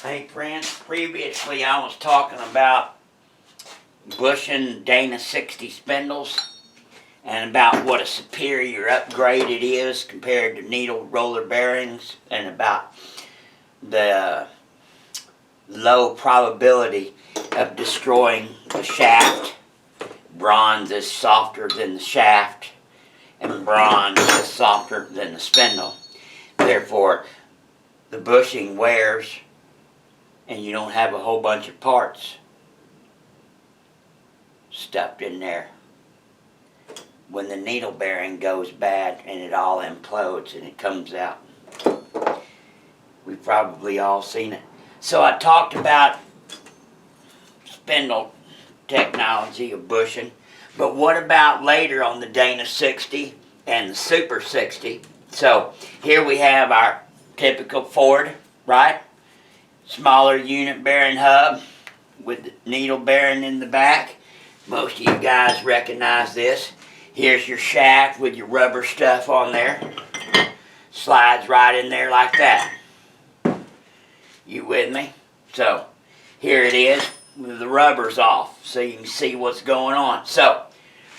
Hey friends, previously I was talking about bushing Dana 60 spindles and about what a superior upgrade it is compared to needle roller bearings, and about the low probability of destroying the shaft. Bronze is softer than the shaft, and bronze is softer than the spindle. Therefore, the bushing wears and you don't have a whole bunch of parts stuffed in there when the needle bearing goes bad and it all implodes and it comes out. We've probably all seen it. So I talked about spindle technology of bushing, but what about later on the Dana 60 and the Super 60? So here we have our typical Ford, right? Smaller unit bearing hub with the needle bearing in the back. Most of you guys recognize this. Here's your shaft with your rubber stuff on there. Slides right in there like that. You with me? So here it is with the rubbers off so you can see what's going on. So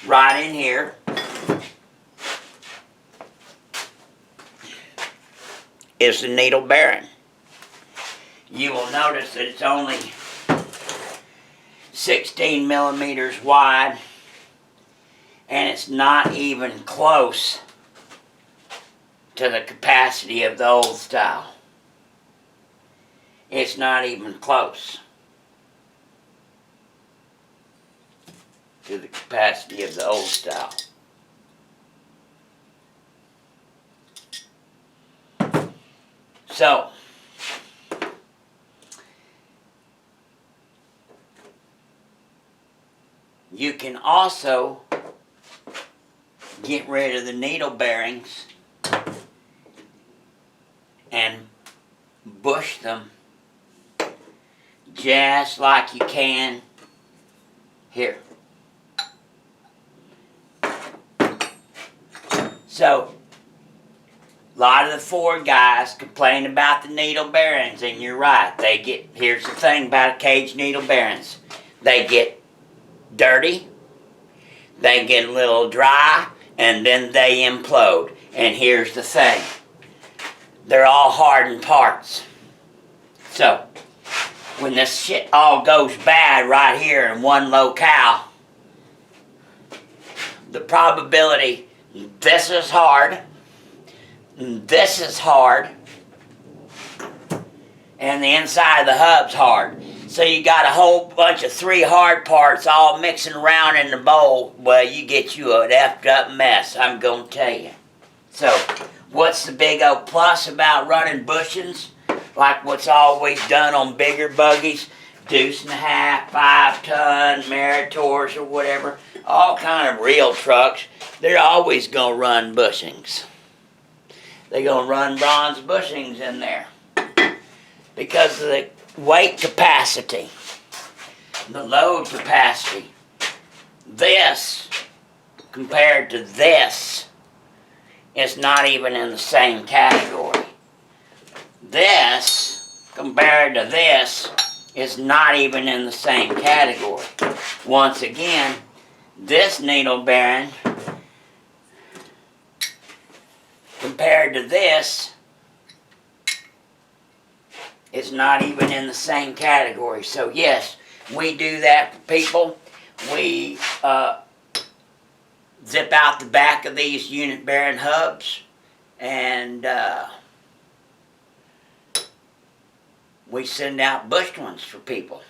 right in here is the needle bearing. You will notice that it's only 16 millimeters wide, and it's not even close to the capacity of the old style. It's not even close to the capacity of the old style. So you can also get rid of the needle bearings and bush them just like you can here. So a lot of the Ford guys complain about the needle bearings, and you're right. Here's the thing about cage needle bearings. They get dirty, they get a little dry, and then they implode. And here's the thing. They're all hardened parts. So when this shit all goes bad right here in one locale, the probability this is hard, this is hard, and the inside of the hub's hard. So you got a whole bunch of 3 hard parts all mixing around in the bowl. Well, you get you an effed up mess, I'm going to tell you. So what's the big old plus about running bushings? Like what's always done on bigger buggies, 2.5, 5-ton, Meritors or whatever, all kind of real trucks, they're always going to run bushings. They're going to run bronze bushings in there because of the weight capacity, the load capacity. This compared to this is not even in the same category. This compared to this is not even in the same category. Once again, this needle bearing compared to this is not even in the same category. So yes, we do that for people. We zip out the back of these unit bearing hubs, and we send out bushed ones for people.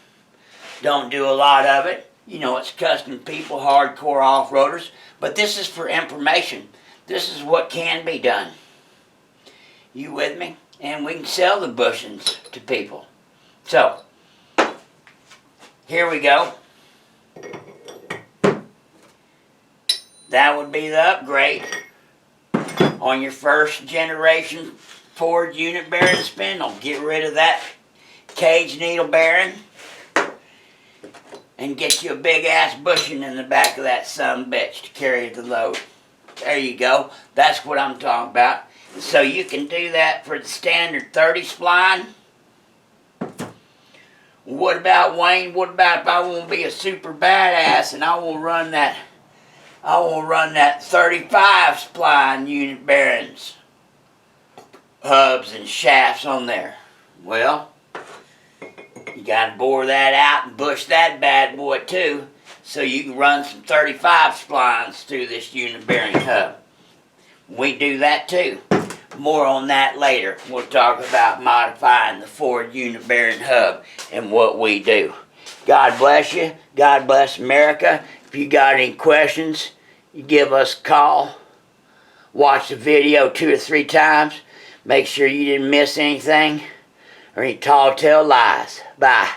Don't do a lot of it. You know, it's custom people, hardcore off-roaders, but this is for information. This is what can be done. You with me? And we can sell the bushings to people. So, here we go. That would be the upgrade on your first generation Ford unit bearing spindle. Get rid of that cage needle bearing and get you a big ass bushing in the back of that sumbitch to carry the load. There you go. That's what I'm talking about. So you can do that for the standard 30 spline, What about, Wayne? What about if I want to be a super badass and I want to run that 35 spline unit bearings, hubs and shafts on there? Well, you got to bore that out and bush that bad boy too, so you can run some 35 splines through this unit bearing hub. We do that too. More on that later. We'll talk about modifying the Ford unit bearing hub and what we do. God bless you. God bless America. If you got any questions, you give us a call. Watch the video 2 or 3 times. Make sure you didn't miss anything or any tall tale lies. Bye.